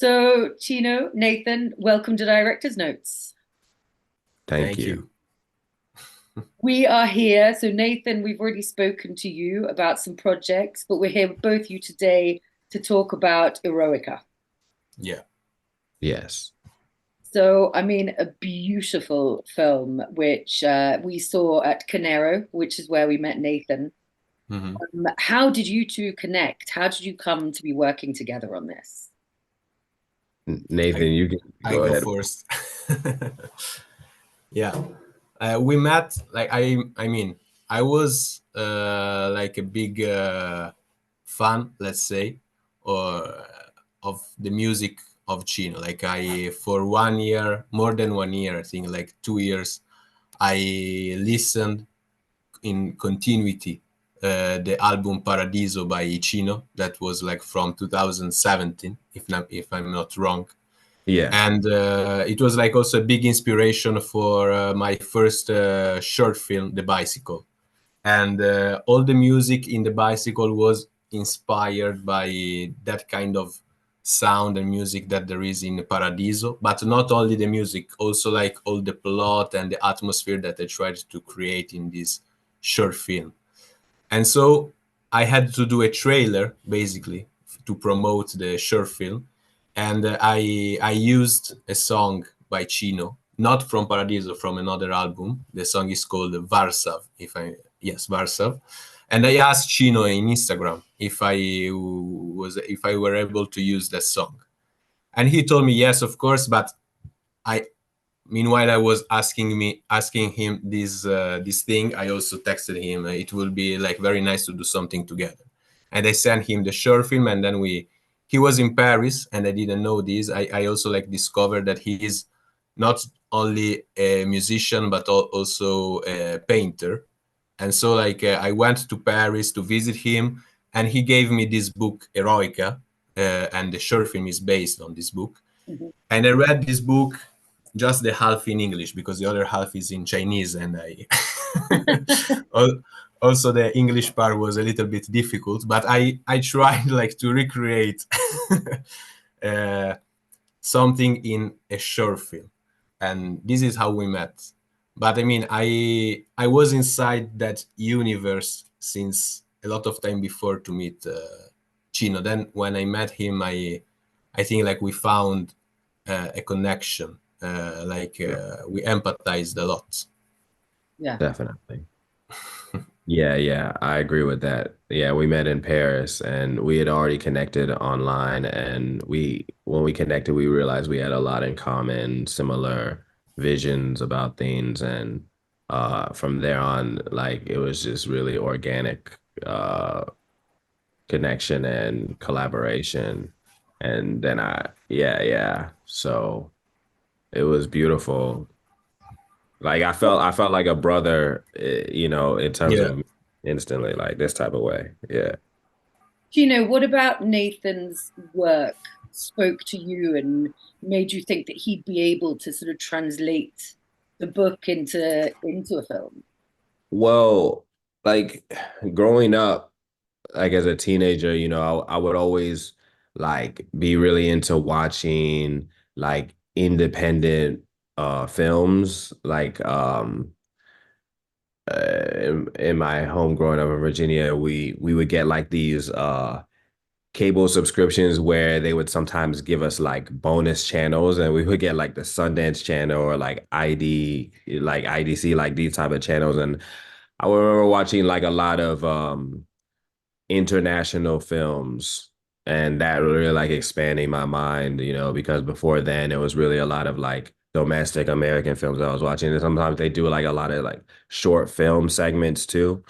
So, Chino, Nathan, welcome to Director's Notes. Thank Thank you. you. We are here. So, Nathan, we've already spoken to you about some projects, but we're here with both you today to talk about Eroica. Yeah. Yes. So, I mean, a beautiful film, which we saw at Canero, which is where we met Nathan. Hmm. How did you two connect? How did you come to be working together on this? I, Nathan, you can I go go ahead. first. Yeah. We met like I was like a big fan, let's say, or of the music of Chino. Like I for 1 year, more than 1 year, I think like 2 years, I listened in continuity the album Paradiso by Chino that was like from 2017, if I'm not wrong. Yeah, And it was like also a big inspiration for my first short film, The Bicycle. And all the music in The Bicycle was inspired by that kind of sound and music that there is in Paradiso, but not only the music, also like all the plot and the atmosphere that I tried to create in this short film. And so I had to do a trailer basically to promote the short film, and I used a song by Chino, not from Paradiso, from another album. The song is called Varsav. If I Yes, Varsav. And I asked Chino in Instagram if I were able to use that song, and he told me yes, of course. But I meanwhile I was asking him this thing. I also texted him it will be like very nice to do something together, and I sent him the short film. And then he was in Paris, and I didn't know this. I also like discovered that he is not only a musician but also a painter. And so like I went to Paris to visit him, and he gave me this book Eroica, and the short film is based on this book. Mhm. And I read this book just the half in English because the other half is in Chinese, and I also the English part was a little bit difficult, but I tried like to recreate uh, something in a short film, and this is how we met. But I mean, I was inside that universe since a lot of time before to meet Chino. Then when I met him, I think like we found a connection. We empathized a lot. Yeah. definitely. Yeah, yeah, I agree with that. Yeah, we met in Paris and we had already connected online, and when we connected, we realized we had a lot in common, similar visions about things, and from there on, like it was just really organic connection and collaboration. And then yeah, yeah. So it was beautiful. Like I felt like a brother, in terms Yeah. of instantly, like this type of way. Yeah. What about Nathan's work spoke to you and made you think that he'd be able to sort of translate the book into a film? Well, like growing up, like as a teenager, I would always like be really into watching like independent films, like in my home growing up in Virginia, we would get like these cable subscriptions where they would sometimes give us like bonus channels, and we would get like the Sundance channel or like IDC, like these type of channels. And I remember watching like a lot of international films, and that really like expanding my mind, because before then it was really a lot of like domestic American films I was watching. And sometimes they do like a lot of like short film segments too,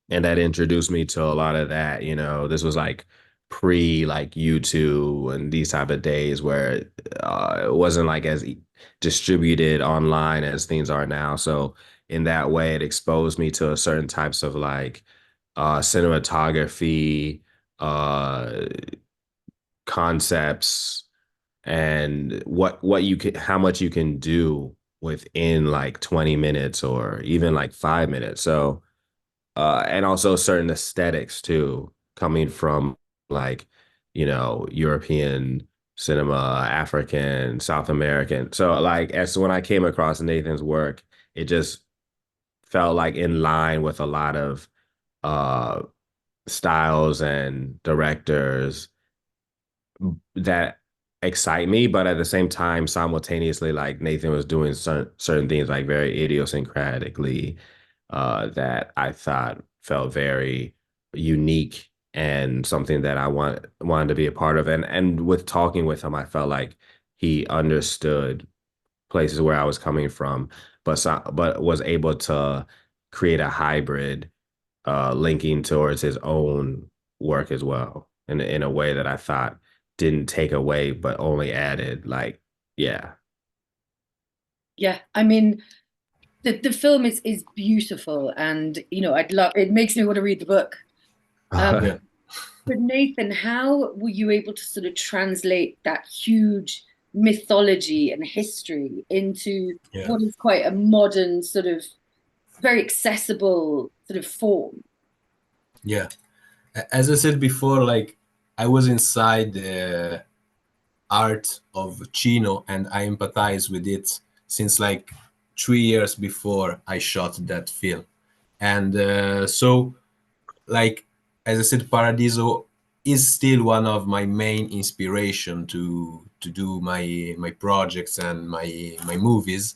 and that introduced me to a lot of that. This was like pre like YouTube and these type of days where it wasn't like as distributed online as things are now. So in that way, it exposed me to certain types of like cinematography, uh, concepts, and what you can how much you can do within like 20 minutes or even like 5 minutes. So and also certain aesthetics too, coming from like, European cinema, African, South American. So like as when I came across Nathan's work, it just felt like in line with a lot of uh styles and directors that excite me, but at the same time, simultaneously, like Nathan was doing certain things like very idiosyncratically that I thought felt very unique and something that I wanted to be a part of. And with talking with him, I felt like he understood places where I was coming from, but was able to create a hybrid linking towards his own work as well in a way that I thought didn't take away but only added. Like, yeah. Yeah, I mean, the film is beautiful, and I'd love it. Makes me want to read the book. Yeah. But Nathan, how were you able to sort of translate that huge mythology and history into Yeah. what is quite a modern, sort of very accessible sort of form? Yeah. As I said before, like I was inside the art of Chino and I empathize with it since like 3 years before I shot that film. And so, like, as I said, Paradiso is still one of my main inspiration to do my projects and my movies.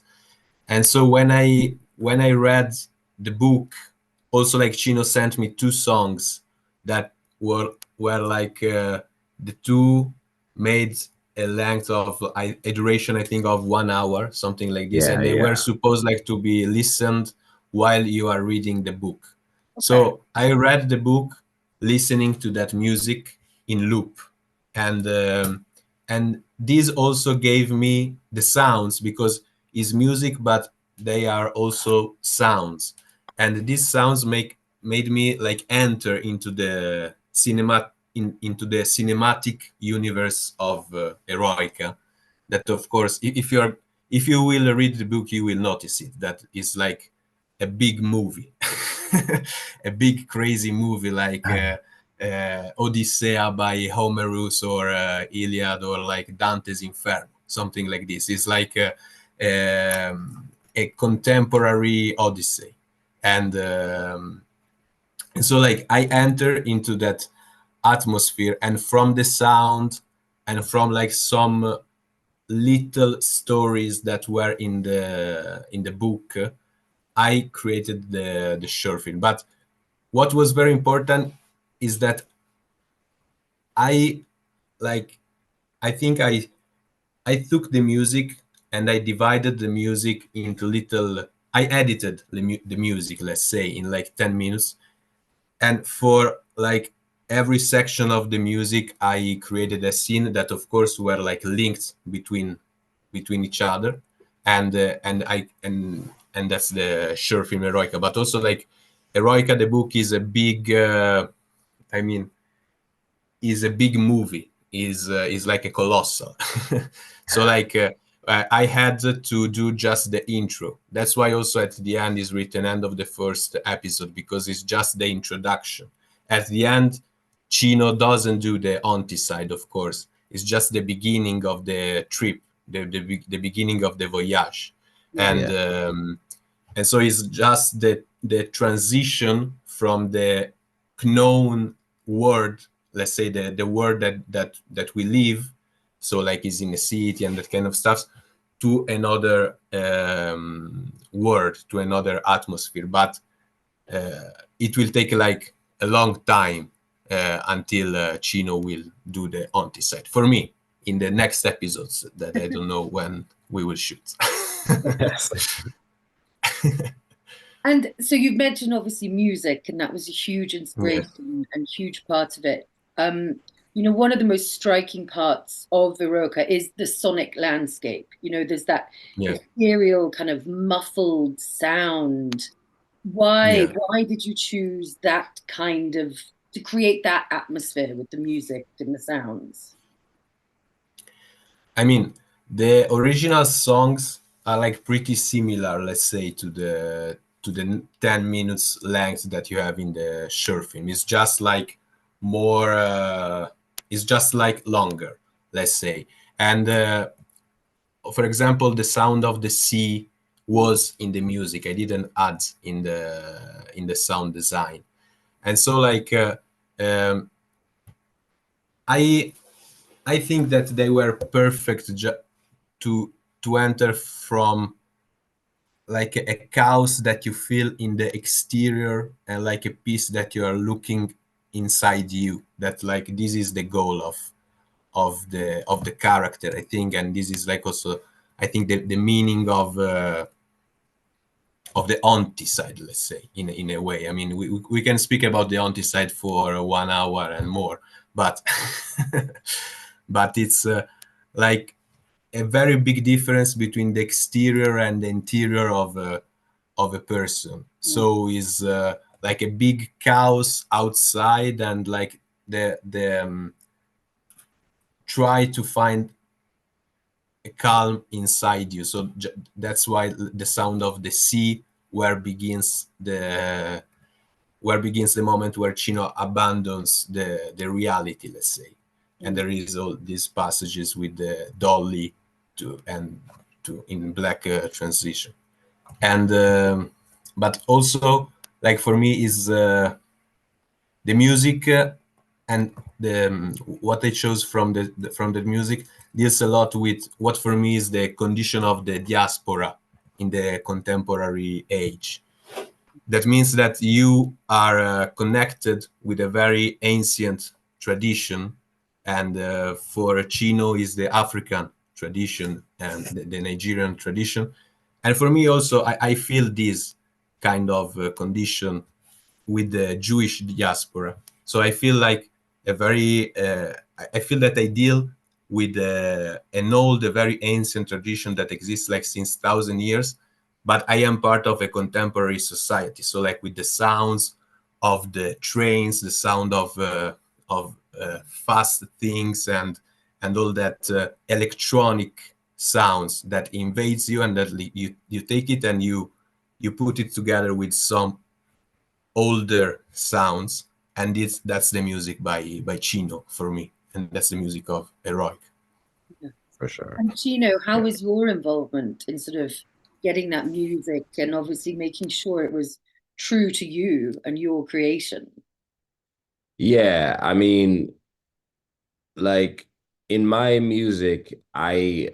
And so when I read the book, also like Chino sent me two songs that were like the two made a length of a duration I think of 1 hour, something like this, Yeah, and they were yeah. supposed like to be listened while you are reading the book. Okay. So I read the book listening to that music in loop, and this also gave me the sounds because it's music, but they are also sounds, and these sounds made me like enter into the into the cinematic universe of Eroica. That of course, if you will read the book, you will notice it. That is like a big movie, a big crazy movie like Odyssea by Homerus or Iliad or like Dante's Inferno, something like this. It's like a contemporary Odyssey, and so like I enter into that atmosphere, and from the sound and from like some little stories that were in the book, I created the short film. But what was very important is that I like I think I took the music and I divided the music into little. I edited the music, let's say, in like 10 minutes, and for like every section of the music, I created a scene that, of course, were like linked between each other, and that's the short film Eroica. But also like Eroica, the book is a big. I mean, is a big movie. Is like a colossal. So like I had to do just the intro. That's why also at the end is written end of the first episode, because it's just the introduction. At the end, Chino doesn't do the auntie side, of course. It's just the beginning of the trip, the beginning of the voyage, Right. and Yeah. and so it's just the transition from the known world, let's say the world that we live, so like is in a city and that kind of stuff, to another world, to another atmosphere. But it will take like a long time until Chino will do the auntie side for me in the next episodes that I don't know when we will shoot. Yes. And so you've mentioned obviously music, and that was a huge Yeah. inspiration and huge part of it. One of the most striking parts of Eroica is the sonic landscape. There's that Yeah. ethereal kind of muffled sound. Why Yeah. why did you choose that kind of to create that atmosphere with the music and the sounds? I mean, the original songs are like pretty similar, let's say, to the 10 minutes length that you have in the short film. It's just like more. It's just like longer. let's say. And for example, the sound of the sea was in the music. I didn't add in the sound design. And so like um, I I think that they were perfect to enter from like a chaos that you feel in the exterior, and like a piece that you are looking inside you, that like this is the goal of the character, I think. And this is like also, I think, the meaning of the auntie side, let's say, in a way. I mean, we can speak about the auntie side for 1 hour and more, but but it's like a very big difference between the exterior and the interior of a person. So is like a big chaos outside, and like the try to find a calm inside you. So that's why the sound of the sea, where begins the moment where Chino abandons the reality, let's say. And there is all these passages with the dolly to in black transition. And but also, like, for me is the music, and the what I chose from from the music deals a lot with what for me is the condition of the diaspora in the contemporary age. That means that you are connected with a very ancient tradition, and for Chino is the African tradition and the Nigerian tradition. And for me also, I feel this kind of condition with the Jewish diaspora. So I feel like a very, I feel that I deal with an old, a very ancient tradition that exists like since 1,000 years, but I am part of a contemporary society. So like with the sounds of the trains, the sound of fast things, and all that electronic sounds that invades you, and that you take it and you put it together with some older sounds, and that's the music by Chino for me, and that's the music of Eroica. For sure. And Chino, how was your involvement in sort of getting that music and obviously making sure it was true to you and your creation? Yeah, I mean, like in my music, I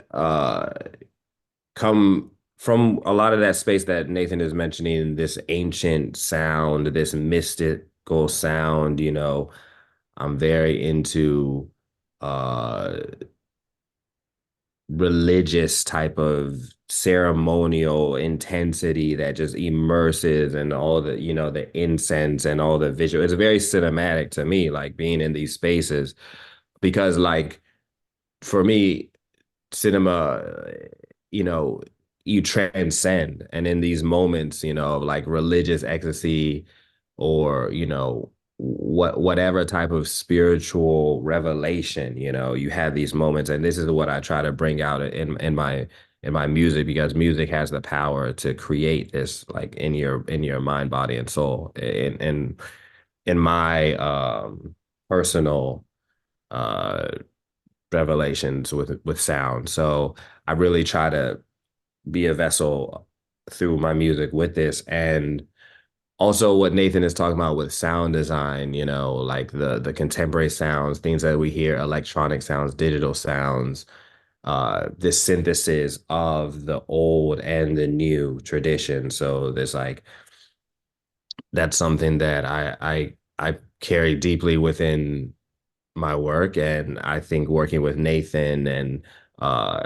come from a lot of that space that Nathan is mentioning, this ancient sound, this mystical sound, you know. I'm very into uh religious type of ceremonial intensity that just immerses, and all the, you know, the incense and all the visual. It's very cinematic to me, like being in these spaces, because like for me, cinema, you know, you transcend. And in these moments, you know, of like religious ecstasy, or, you know, whatever type of spiritual revelation, you know, you have these moments. And this is what I try to bring out in my music, because music has the power to create this, like in your mind, body, and soul. In my personal uh revelations with sound. So I really try to be a vessel through my music with this. And also what Nathan is talking about with sound design, you know, like the contemporary sounds, things that we hear, electronic sounds, digital sounds, this synthesis of the old and the new tradition. So there's like, that's something that I carry deeply within my work. And I think working with Nathan and uh,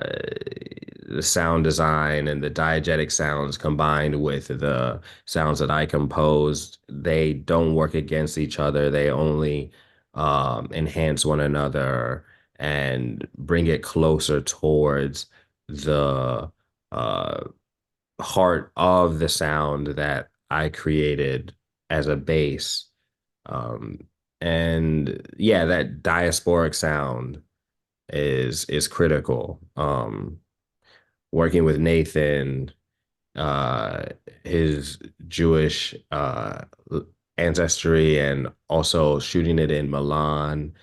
the sound design and the diegetic sounds combined with the sounds that I composed, they don't work against each other. They only enhance one another and bring it closer towards the uh, heart of the sound that I created as a base. um, and yeah, that diasporic sound is critical. Working with Nathan, uh, his Jewish ancestry, and also shooting it in Milan,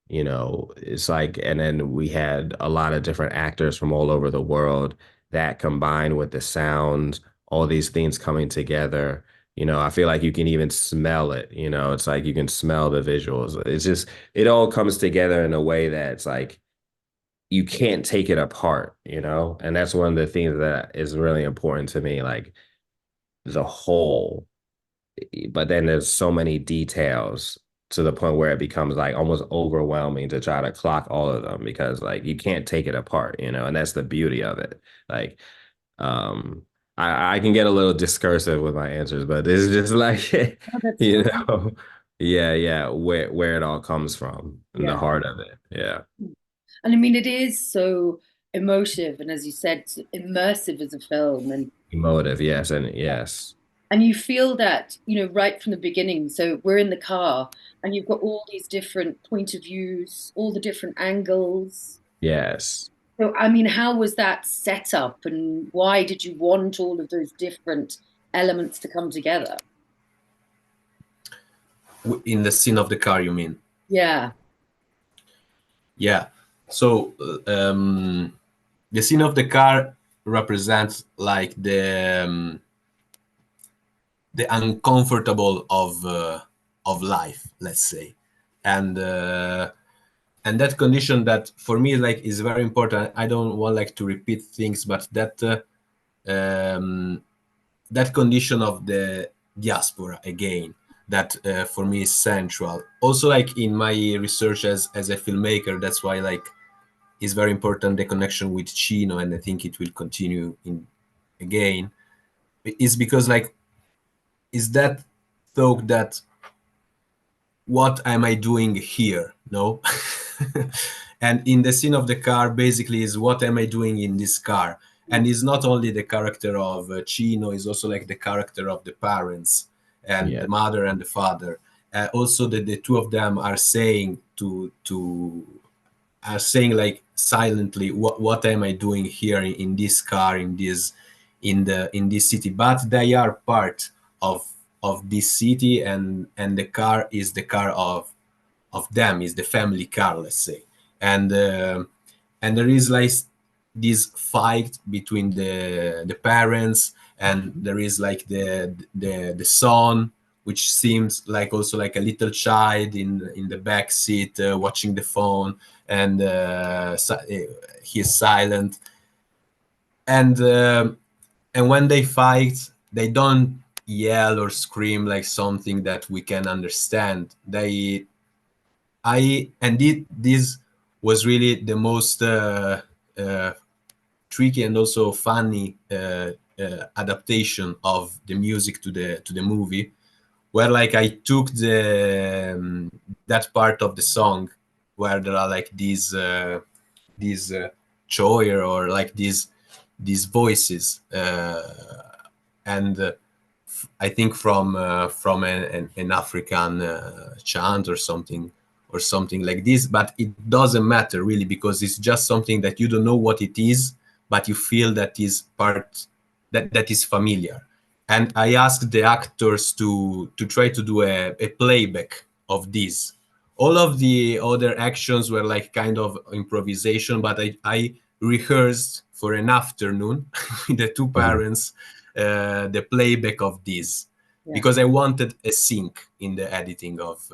you know, it's like, and then we had a lot of different actors from all over the world that combined with the sounds, all these things coming together. You know, I feel like you can even smell it. You know, it's like you can smell the visuals. It's just, it all comes together in a way that's like you can't take it apart, you know? And that's one of the things that is really important to me, like the whole. But then there's so many details to the point where it becomes like almost overwhelming to try to clock all of them because like you can't take it apart, you know, and that's the beauty of it. Like, um, I can get a little discursive with my answers, but this is just like, Oh, that's you fine. know, yeah, where it all comes from and the Yeah. heart of it. Yeah. And I mean, it is so emotive and, as you said, immersive as a film. Emotive, yes, and yes, And you feel that, right from the beginning. So we're in the car and you've got all these different point of views, all the different angles. yes. So, I mean, how was that set up and why did you want all of those different elements to come together? In the scene of the car, you mean? Yeah. Yeah. So the scene of the car represents like the uncomfortable of life, let's say, and that condition that for me like is very important. I don't want like to repeat things, but um, that condition of the diaspora again, that for me is central. Also, like in my research as a filmmaker, that's why like is very important the connection with Chino, and I think it will continue in again. Is because like is that thought that what am I doing here? No. And in the scene of the car, basically, is what am I doing in this car? And it's not only the character of Chino, it's also like the character of the parents and Yeah. the mother and the father. Also, the two of them are saying are saying like silently, what am I doing here in this car, in this city? But they are part of this city, and the car is the car of them, is the family car, let's say. And there is like this fight between the parents, and there is like the son, which seems like also like a little child in the back seat watching the phone, and he's silent. And when they fight, they don't yell or scream like something that we can understand. This was really the most uh, tricky and also funny adaptation of the music to the movie, where like I took the that part of the song where there are like these choir, or like these voices, and I think from an African chant or something like this. But it doesn't matter really, because it's just something that you don't know what it is, but you feel that is part that is familiar. And I asked the actors to try to do a playback of this. All of the other actions were like kind of improvisation, but I rehearsed for an afternoon with the two Mhm. parents the playback of this, Yeah. because I wanted a sync in the editing of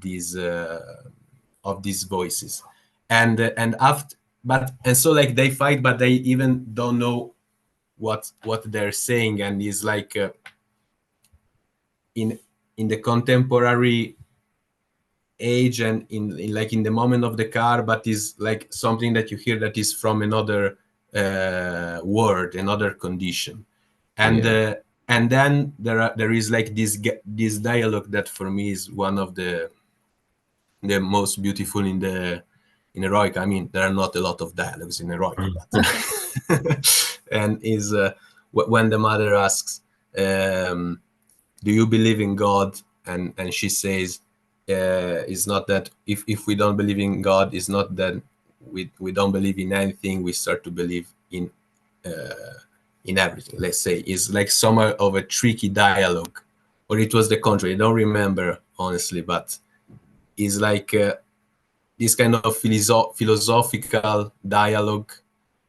these voices. And after, but and so like they fight, but they even don't know what they're saying, and is like in the contemporary age, and in like in the moment of the car, but is like something that you hear that is from another word, another condition. and Yeah. uh, and then there is like this dialogue that for me is one of the most beautiful in Eroica. I mean, there are not a lot of dialogues in Eroica, but and is when the mother asks, "Do you believe in God?" and she says, "It's not that if we don't believe in God, it's not that we don't believe in anything. We start to believe in everything." Let's say is like somewhat of a tricky dialogue, or it was the contrary. I don't remember honestly, but it's like this kind of philosophical dialogue,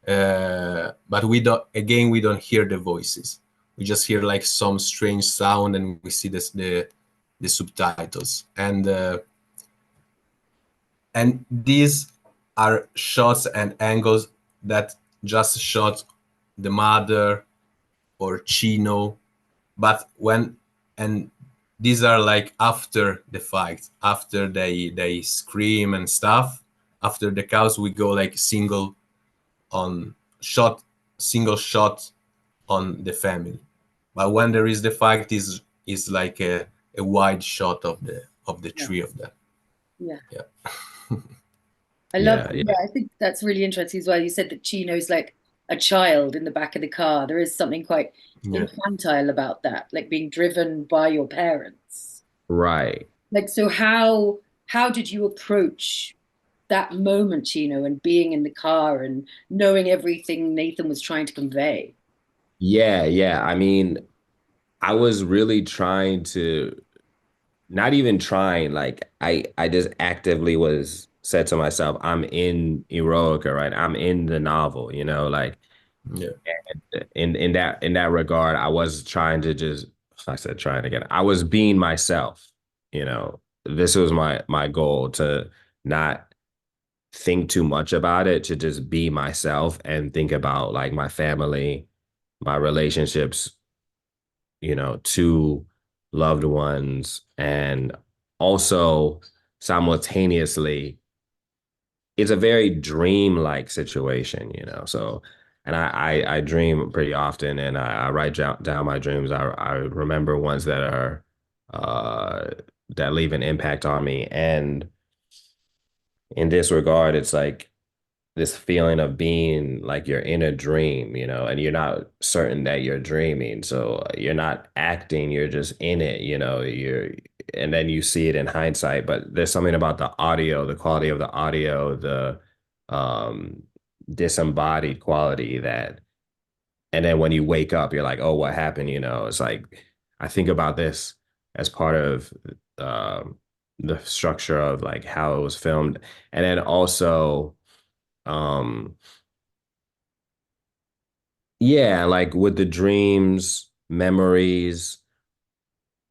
but we don't hear the voices. We just hear like some strange sound, and we see the subtitles, and these are shots and angles that just shot the mother or Chino, but when and these are like after the fight, after they scream and stuff. After the cows, we go like on shot, single shot on the family. But when there is the fight, is like a wide shot of the Yeah. three of them. Yeah. Yeah, I love, Yeah, yeah. yeah, I think that's really interesting as well. You said that Chino's like a child in the back of the car. There is something quite yeah. infantile about that, like being driven by your parents. Right. Like, so how did you approach that moment, Chino, and being in the car and knowing everything Nathan was trying to convey? Yeah, yeah. I mean, I was really trying to, not even trying, like I just actively was said to myself, I'm in Eroica, right? I'm in the novel, like Yeah. in that regard, I was trying to just, I said trying again. I was being myself, you know. This was my goal, to not think too much about it, to just be myself and think about like my family, my relationships, to loved ones, and also simultaneously it's a very dream-like situation, so, and I dream pretty often, and I write down my dreams. I remember ones that are uh that leave an impact on me, and in this regard it's like this feeling of being like you're in a dream, and you're not certain that you're dreaming. So you're not acting, you're just in it, and then you see it in hindsight. But there's something about the audio, the quality of the audio, the um, disembodied quality that, and then when you wake up, you're like, oh, what happened? It's like, I think about this as part of um, the structure of like how it was filmed. And then also, um, yeah, like with the dreams, memories,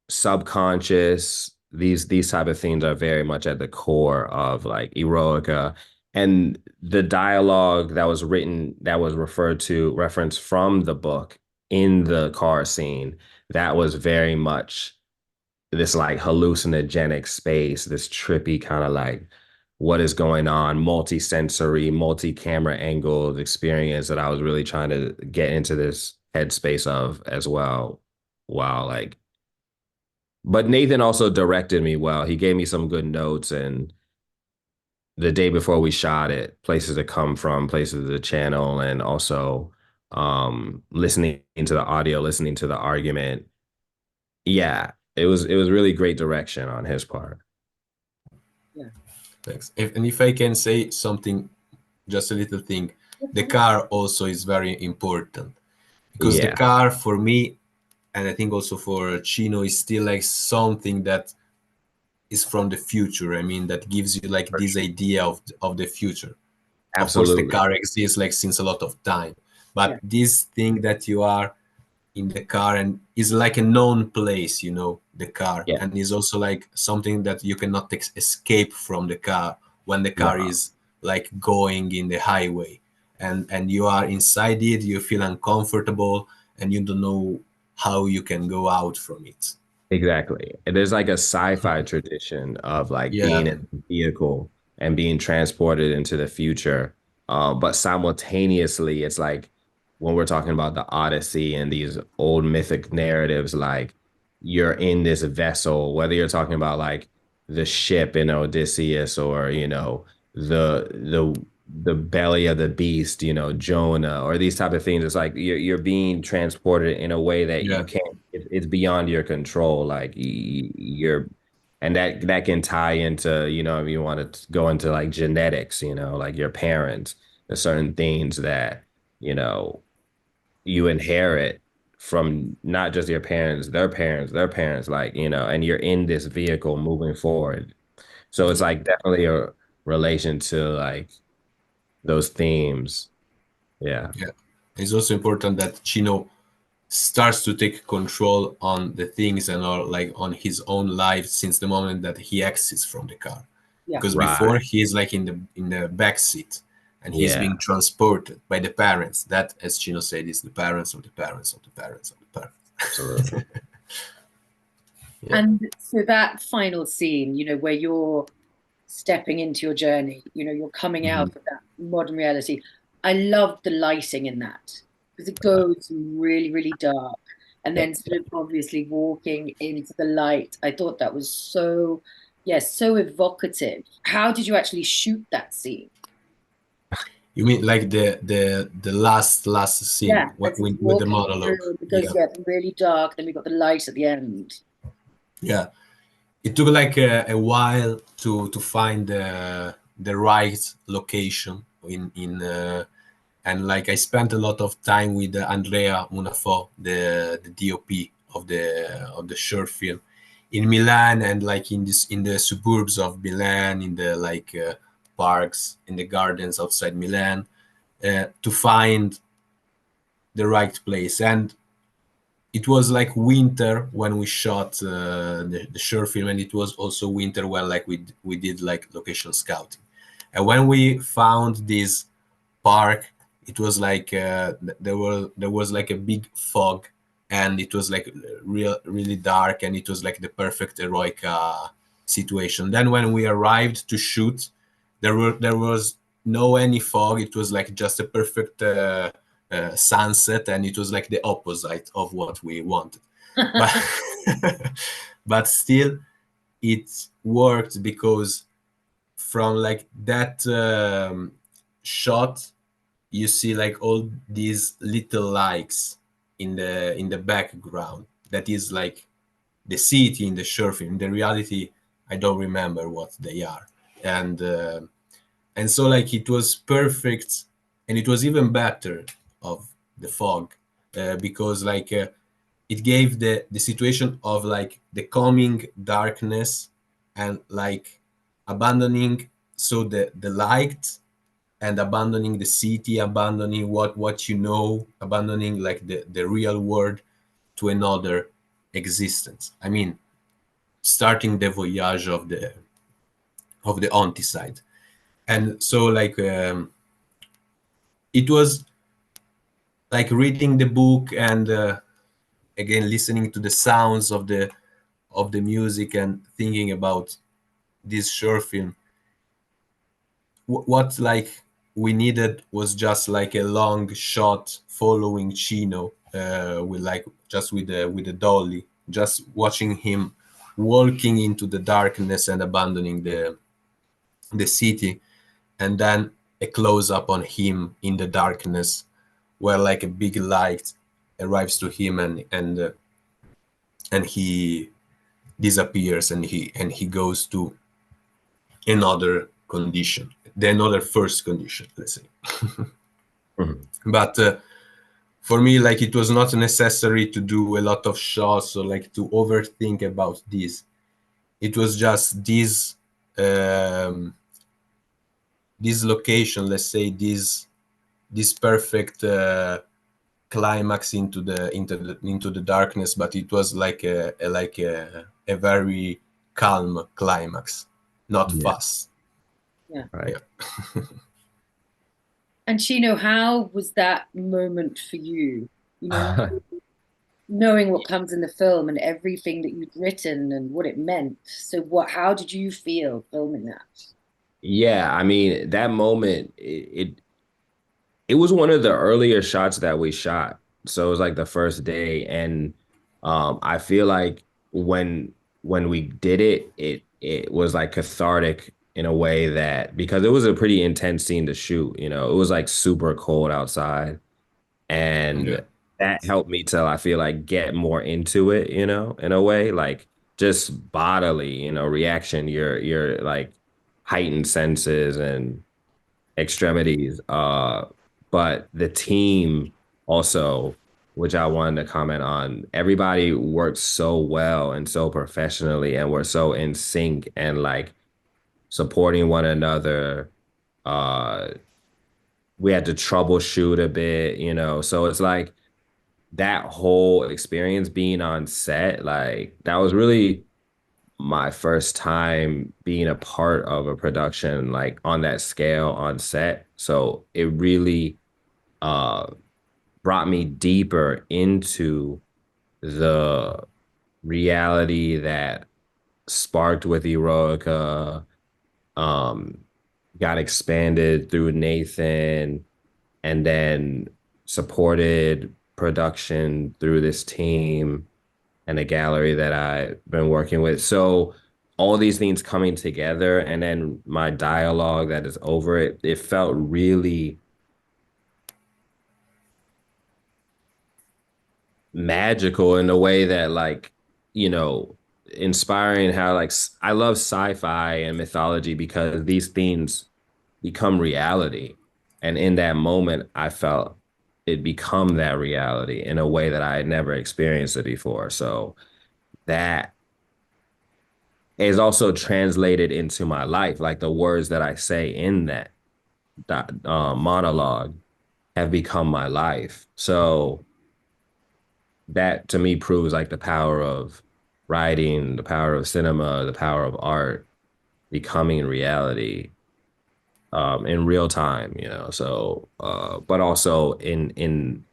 subconscious, these type of things are very much at the core of like Eroica. And the dialogue that was written, that was referenced from the book in the car scene, that was very much this like hallucinogenic space, this trippy kind of like what is going on, multi-sensory, multi-camera angled experience that I was really trying to get into this headspace of as well. Wow, like, but Nathan also directed me well. He gave me some good notes, and the day before we shot it, places to come from, places to channel, and also listening to the audio, listening to the argument. Yeah, it was really great direction on his part. Yeah. Thanks. And if I can say something, just a little thing, the car also is very important, because the Yeah, car for me, and I think also for Chino, is still like something that is from the future. I mean, that gives you like for this sure. idea of the future. Of course, the Absolutely. car exists like since a lot of time, Yeah. but this thing that you are in the car and is like a known place, the car, Yeah. and is also like something that you cannot escape from the car when the car No, is like going in the highway, and you are inside it, you feel uncomfortable, and you don't know how you can go out from it. exactly. And there's like a sci-fi tradition of like Yeah, being in a vehicle and being transported into the future. But simultaneously, it's like when we're talking about the Odyssey and these old mythic narratives, like you're in this vessel, whether you're talking about like the ship in Odysseus, or, the belly of the beast, Jonah, or these type of things. It's like you're being transported in a way that yeah, you can't, it's beyond your control. Like you're, and that can tie into, if you want to go into like genetics, like your parents, there's certain things that, you know, you inherit from not just your parents, their parents, their parents, like, and you're in this vehicle moving forward. So it's yeah. like definitely a relation to like those themes. Yeah. Yeah. It's also important that Chino starts to take control on the things and or like on his own life since the moment that he exits from the car. Yeah. Because before Right. he is like in the back seat and he's Yeah. being transported by the parents. That, as Chino said, is the parents of the parents of the parents of the parents. Absolutely. Yeah. And so that final scene, where you're stepping into your journey, you're coming out Mhm. of that modern reality. I love the lighting in that because it goes really, really dark and Yep. then sort of obviously walking into the light. I thought that was so, yes, so evocative. How did you actually shoot that scene? You mean like the last Yeah, scene as it's with the walking monologue? through, it goes, Yeah, yeah, really dark. Then we got the light at the end. yeah. It took like a while to find the right location in and like I spent a lot of time with Andrea Munafo, the DOP of the short film, in Milan and like in the suburbs of Milan, in the like parks, in the gardens outside Milan, to find the right place. And it was like winter when we shot the short film, and it was also winter when like we did like location scouting. And when we found this park, it was like there was like a big fog, and it was like really dark, and it was like the perfect Eroica situation. Then when we arrived to shoot, there was no any fog. It was like just a perfect sunset, and it was like the opposite of what we wanted. But but still, it worked because from like that shot you see like all these little likes in the background. That is like the city in the short film. In the reality, I don't remember what they are, and so like it was perfect, and it was even better of the fog, because like it gave the situation of like the coming darkness, and like abandoning, so the light, and abandoning the city, abandoning what you know, abandoning like the real world to another existence. I mean, starting the voyage of the Onticide. And so like it was like reading the book, and again listening to the sounds of the music, and thinking about this short film. What like we needed was just like a long shot following Chino, with like just with the dolly, just watching him walking into the darkness and abandoning the city, and then a close up on him in the darkness, where like a big light arrives to him, and he disappears, and he goes to another condition, the another first condition, let's say. Mhm. But for me, like it was not necessary to do a lot of shots or like to overthink about this. It was just um, this location, let's say this perfect climax into the darkness, but it was like a very calm climax, not Yeah. fast. Yeah. Right. Yeah. And Chino, how was that moment for you? Knowing what comes in the film and everything that you'd written and what it meant. So how did you feel filming that? Yeah, I mean, that moment, it was one of the earlier shots that we shot. So it was like the first day. And I feel like when we did it, it was like cathartic in a way that because it was a pretty intense scene to shoot, it was like super cold outside. Yeah. And that helped me to, I feel like, get more into it, in a way, like just bodily, reaction, your like heightened senses and extremities. But the team also, which I wanted to comment on, everybody worked so well and so professionally, and we're so in sync. And like supporting one another. Uh, we had to troubleshoot a bit, you know. So it's like that whole experience being on set, like that was really my first time being a part of a production like on that scale on set. So it really uh brought me deeper into the reality that sparked with Eroica, um, got expanded through Nathan, and then supported production through this team and a gallery that I've been working with. So all these things coming together, and then my dialogue that is over it, it felt really magical in a way that like, you know, inspiring how like I love sci-fi and mythology because these themes become reality. And in that moment, I felt it become that reality in a way that I had never experienced it before. So that is also translated into my life. Like the words that I say in that monologue have become my life. So that to me proves like the power of writing, the power of cinema, the power of art becoming reality in real time, you know. So but also in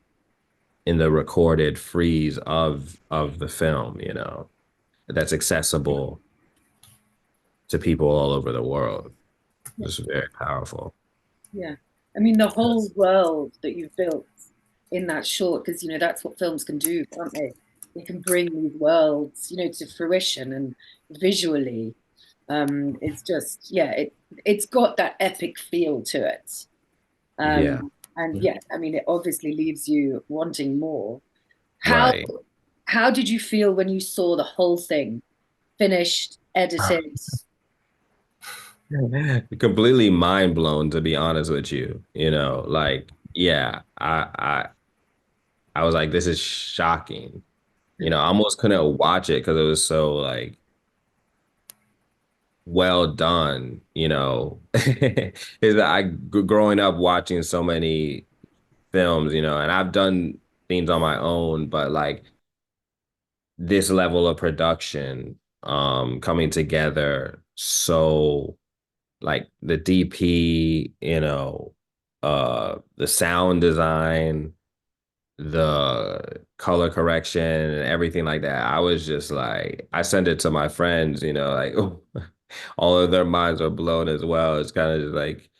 the recorded freeze of the film, you know, that's accessible to people all over the world. It's very powerful. Yeah. I mean, the whole Yes. world that you've built in that short, because, that's what films can do, can't they? They can bring these worlds, to fruition and visually. It's just, yeah, it's got that epic feel to it. Yeah, And yeah, I mean, it obviously leaves you wanting more. How right. how did you feel when you saw the whole thing finished, edited? Completely mind blown, to be honest with you. You know, like, yeah, I was like, this is shocking. You know, I almost couldn't watch it because it was so like well done, you know. Is that growing up watching so many films, you know, and I've done things on my own, but like this level of production coming together, so like the DP, you know, the sound design, the color correction and everything like that. I was just like, I sent it to my friends, you know, like all of their minds are blown as well. It's kind of just like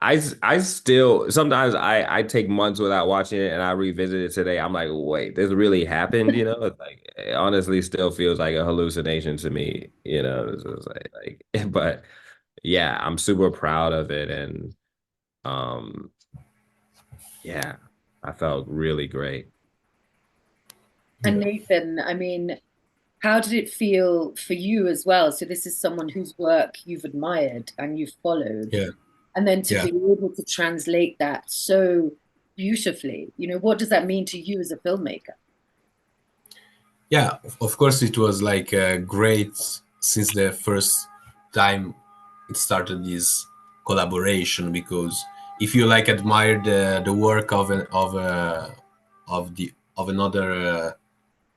I still sometimes I take months without watching it and I revisit it today. I'm like, wait, this really happened, you know? It's like it honestly still feels like a hallucination to me, you know. It's just like but yeah, I'm super proud of it and um yeah, I felt really great. And Yeah. Nathan, I mean, how did it feel for you as well? So this is someone whose work you've admired and you've followed, Yeah. and then to Yeah. be able to translate that so beautifully, what does that mean to you as a filmmaker? Yeah, of course it was like great since the first time it started this collaboration, because if you like admire the work of another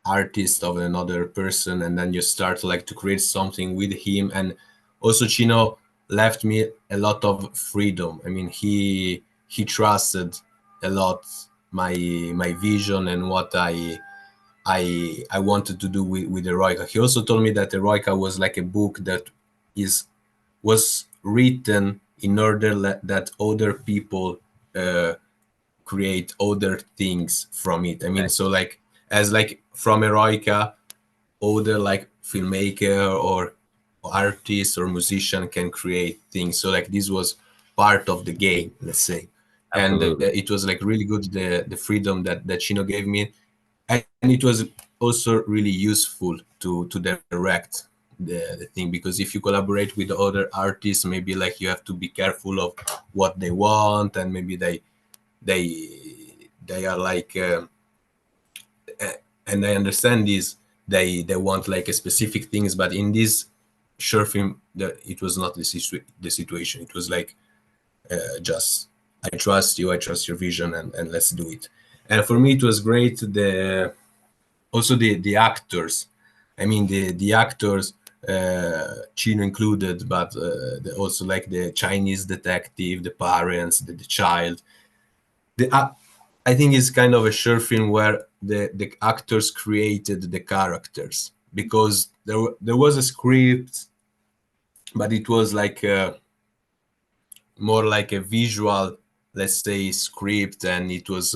artist, of another person, and then you start like to create something with him. And also Chino left me a lot of freedom. I mean, he trusted a lot my vision and what I wanted to do with Eroica. He also told me that Eroica was like a book that is was written in order that other people uh, create other things from it. I mean, so like as like from Eroica, other like filmmaker or artist or musician can create things. So like this was part of the game, let's say, and Absolutely. it was like really good the freedom that Chino gave me, and it was also really useful to direct the thing, because if you collaborate with other artists, maybe like you have to be careful of what they want, and maybe they are like and I understand this, they want like a specific things, but in this short film, that it was not the situation. It was like, just, I trust your vision, and let's do it. And for me, it was great. Also the actors. I mean, the actors, Chino included, but also like the Chinese detective, the parents, the child. The I think it's kind of a short film where the actors created the characters, because there was a script, but it was like more like a visual, let's say, script, and it was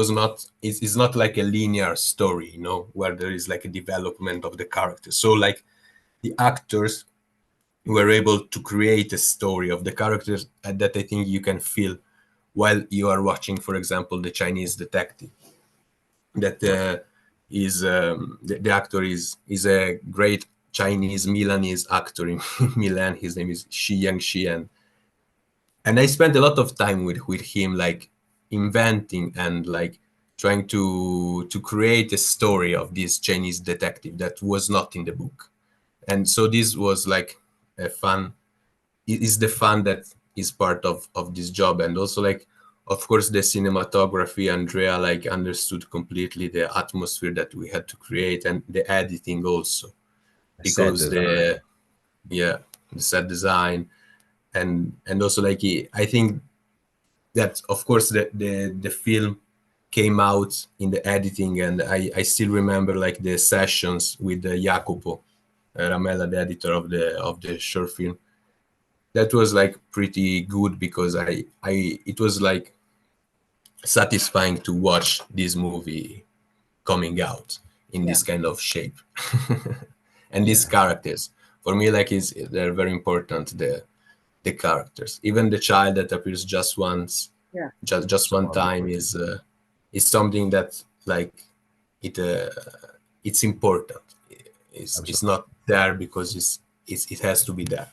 not, it's not like a linear story, where there is like a development of the character. So like the actors were able to create a story of the characters, that I think you can feel while you are watching, for example, the Chinese detective. That is the actor is a great Chinese Milanese actor in Milan. His name is Shi Yang Xian, and I spent a lot of time with him, like inventing and like trying to create a story of this Chinese detective that was not in the book. And so this was like a fun, it is the fun that is part of this job. And also like, of course, the cinematography, Andrea like understood completely the atmosphere that we had to create, and the editing also, Set because design. yeah, the set design, and also like I think that, of course, the film came out in the editing, and I still remember like the sessions with Jacopo Ramella, the editor of the short film. That was like pretty good, because I it was like satisfying to watch this movie coming out in Yeah. this kind of shape. And these Yeah. characters, for me, like, is they're very important, the characters. Even the child that appears just once, Yeah. just one time, is something that like it it's important. It's Absolutely. not there because it has to be there.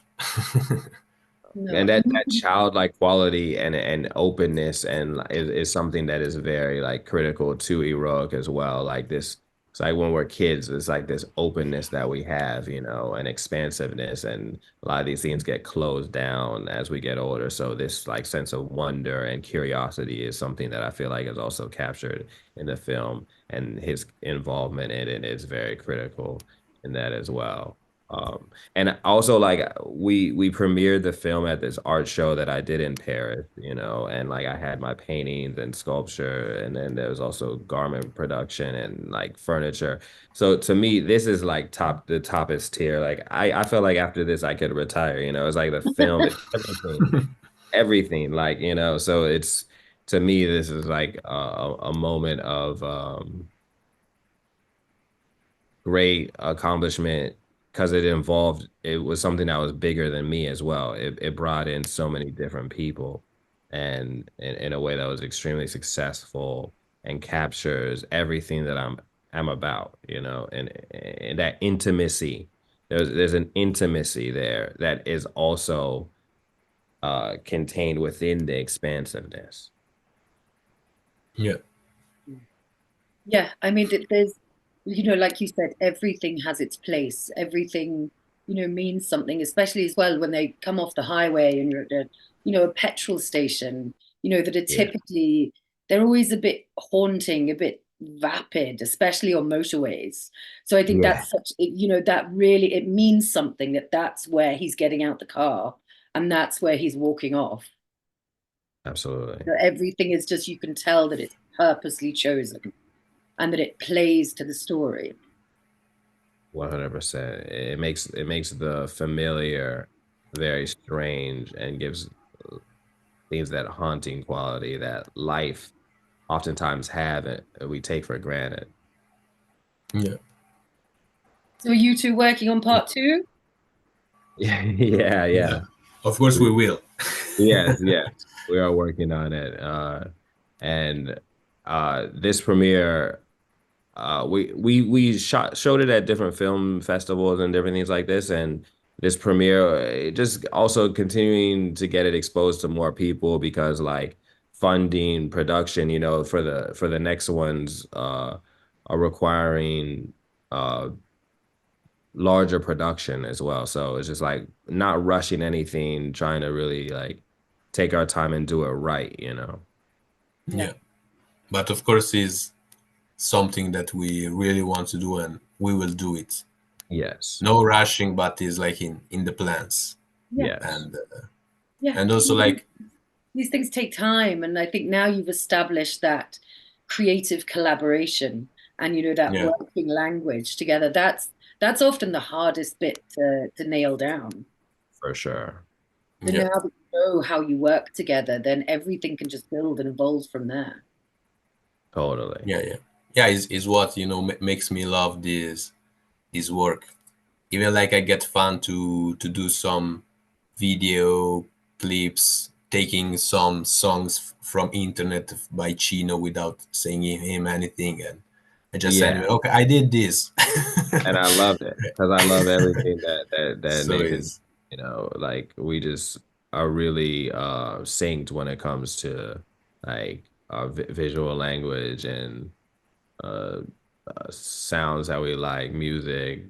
No. And that childlike quality and openness is something that is very like critical to Eroic as well. Like this, it's like when we're kids, it's like this openness that we have, and expansiveness, and a lot of these things get closed down as we get older. So this like sense of wonder and curiosity is something that I feel like is also captured in the film, and his involvement in it is very critical in that as well. And also like we premiered the film at this art show that I did in Paris, and like I had my paintings and sculpture, and then there was also garment production and like furniture. So to me, this is like the toppest tier. Like I feel like after this I could retire, it's like the film is everything, like, so it's to me this is like a moment of great accomplishment because it was something that was bigger than me as well. It brought in so many different people and in a way that was extremely successful and captures everything that I'm about, and that intimacy. There's an intimacy there that is also contained within the expansiveness. Yeah. Yeah, I mean, there's, like you said, everything has its place. Everything, means something, especially as well when they come off the highway and you're at a petrol station, that are Yeah, typically, they're always a bit haunting, a bit vapid, especially on motorways. So I think yeah, that's that really, it means something that that's where he's getting out the car and that's where he's walking off. absolutely. So everything is just, you can tell that it's purposely chosen and that it plays to the story. 100%. It makes the familiar very strange and gives things that haunting quality that life oftentimes have and we take for granted. Yeah. So are you two working on part two? Yeah, yeah, Yeah. yeah. Of course we will. Yes, yes. We are working on it. And this premiere we showed it at different film festivals and different things like this, and this premiere just also continuing to get it exposed to more people because like funding production, for the next ones are requiring uh larger production as well. So it's just like not rushing anything, trying to really like take our time and do it right, you know? Yeah. Yeah. But of course, is something that we really want to do, and we will do it. Yes. No rushing, but is like in the plans, Yeah. Yes. and Yeah. also like These things take time, and I think now you've established that creative collaboration and that yeah, working language together. That's often the hardest bit to nail down. For sure. So yeah, now that you know how you work together, then everything can just build and evolve from there. Totally. yeah. Is what makes me love this work. Even like I get fun to do some video clips, taking some songs from internet by Chino without saying him anything, and I just send him, Yeah. okay, I did this. And I love it because I love everything that So Nathan, is like we just are really synced when it comes to like our visual language and uh, sounds that we like, music,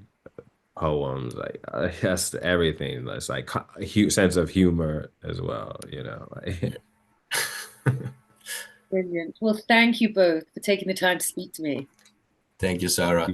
poems, like that's everything. That's like a huge sense of humor as well, you know. Like, Brilliant. Well, thank you both for taking the time to speak to me. thank you, Sarah.